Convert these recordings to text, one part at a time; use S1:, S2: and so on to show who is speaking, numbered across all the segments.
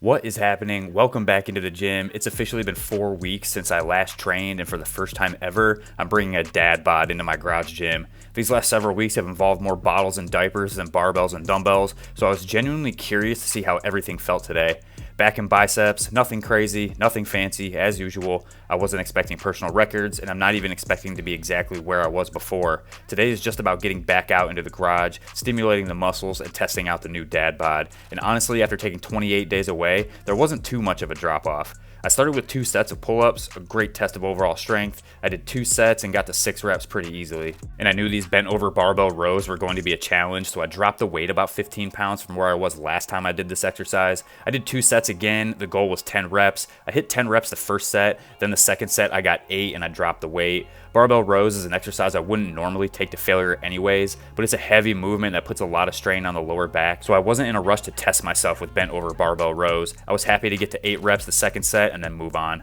S1: What is happening? Welcome back into the gym. It's officially been 4 weeks since I last trained, and for the first time ever, I'm bringing a dad bod into my garage gym. These last several weeks have involved more bottles and diapers than barbells and dumbbells, so I was genuinely curious to see how everything felt today. Back in biceps, nothing crazy, nothing fancy, as usual. I wasn't expecting personal records, and I'm not even expecting to be exactly where I was before. Today is just about getting back out into the garage, stimulating the muscles, and testing out the new dad bod. And honestly, after taking 28 days away, there wasn't too much of a drop off. I started with 2 sets of pull-ups, a great test of overall strength. I did 2 sets and got to 6 reps pretty easily. And I knew these bent over barbell rows were going to be a challenge, so I dropped the weight about 15 pounds from where I was last time I did this exercise. I did 2 sets again. The goal was 10 reps. I hit 10 reps the first set, then the second set I got 8 and I dropped the weight. Barbell rows is an exercise I wouldn't normally take to failure anyways, but it's a heavy movement that puts a lot of strain on the lower back, so I wasn't in a rush to test myself with bent over barbell rows. I was happy to get to 8 reps the second set and then move on.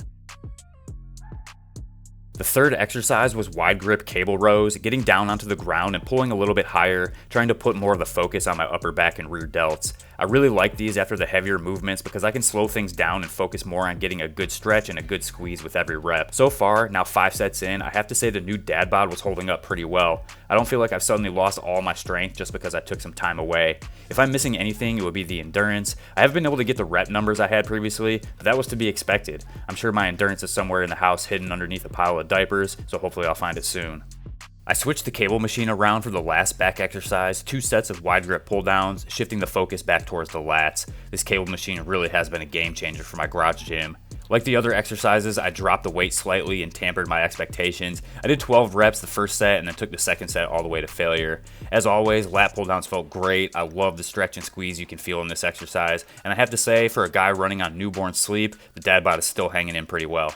S1: The third exercise was wide grip cable rows, getting down onto the ground and pulling a little bit higher, trying to put more of the focus on my upper back and rear delts. I really like these after the heavier movements because I can slow things down and focus more on getting a good stretch and a good squeeze with every rep. So far, now 5 sets in, I have to say the new dad bod was holding up pretty well. I don't feel like I've suddenly lost all my strength just because I took some time away. If I'm missing anything, it would be the endurance. I haven't been able to get the rep numbers I had previously, but that was to be expected. I'm sure my endurance is somewhere in the house hidden underneath a pile of diapers, so hopefully I'll find it soon. I switched the cable machine around for the last back exercise, 2 sets of wide grip pull downs, shifting the focus back towards the lats. This cable machine really has been a game changer for my garage gym. Like the other exercises, I dropped the weight slightly and tampered my expectations. I did 12 reps the first set and then took the second set all the way to failure. As always, lat pull downs felt great. I love the stretch and squeeze you can feel in this exercise. And I have to say, for a guy running on newborn sleep, the dad bod is still hanging in pretty well.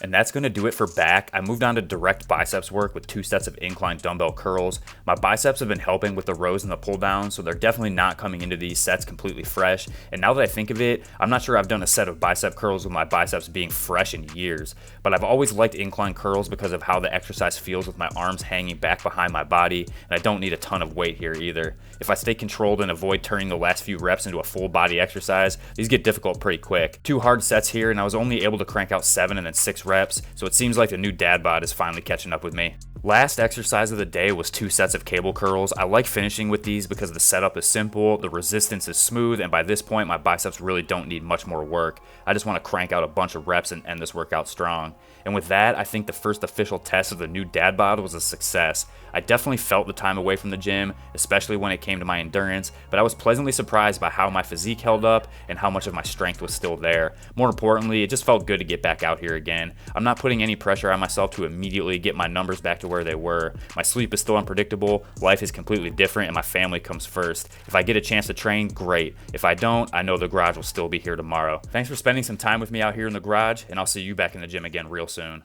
S1: And that's going to do it for back. I moved on to direct biceps work with 2 sets of incline dumbbell curls. My biceps have been helping with the rows and the pull downs, so they're definitely not coming into these sets completely fresh. And now that I think of it, I'm not sure I've done a set of bicep curls with my biceps being fresh in years. But I've always liked incline curls because of how the exercise feels with my arms hanging back behind my body, and I don't need a ton of weight here either. If I stay controlled and avoid turning the last few reps into a full body exercise, these get difficult pretty quick. 2 hard sets here, and I was only able to crank out 7 and then 6 reps, so it seems like the new dad bod is finally catching up with me. Last exercise of the day was 2 sets of cable curls. I like finishing with these because the setup is simple, the resistance is smooth, and by this point my biceps really don't need much more work. I just want to crank out a bunch of reps and end this workout strong. And with that, I think the first official test of the new dad bod was a success. I definitely felt the time away from the gym, especially when it came to my endurance, but I was pleasantly surprised by how my physique held up and how much of my strength was still there. More importantly, it just felt good to get back out here again. I'm not putting any pressure on myself to immediately get my numbers back to where they were. My sleep is still unpredictable, life is completely different, and my family comes first. If I get a chance to train, great. If I don't, I know the garage will still be here tomorrow. Thanks for spending some time with me out here in the garage, and I'll see you back in the gym again real soon.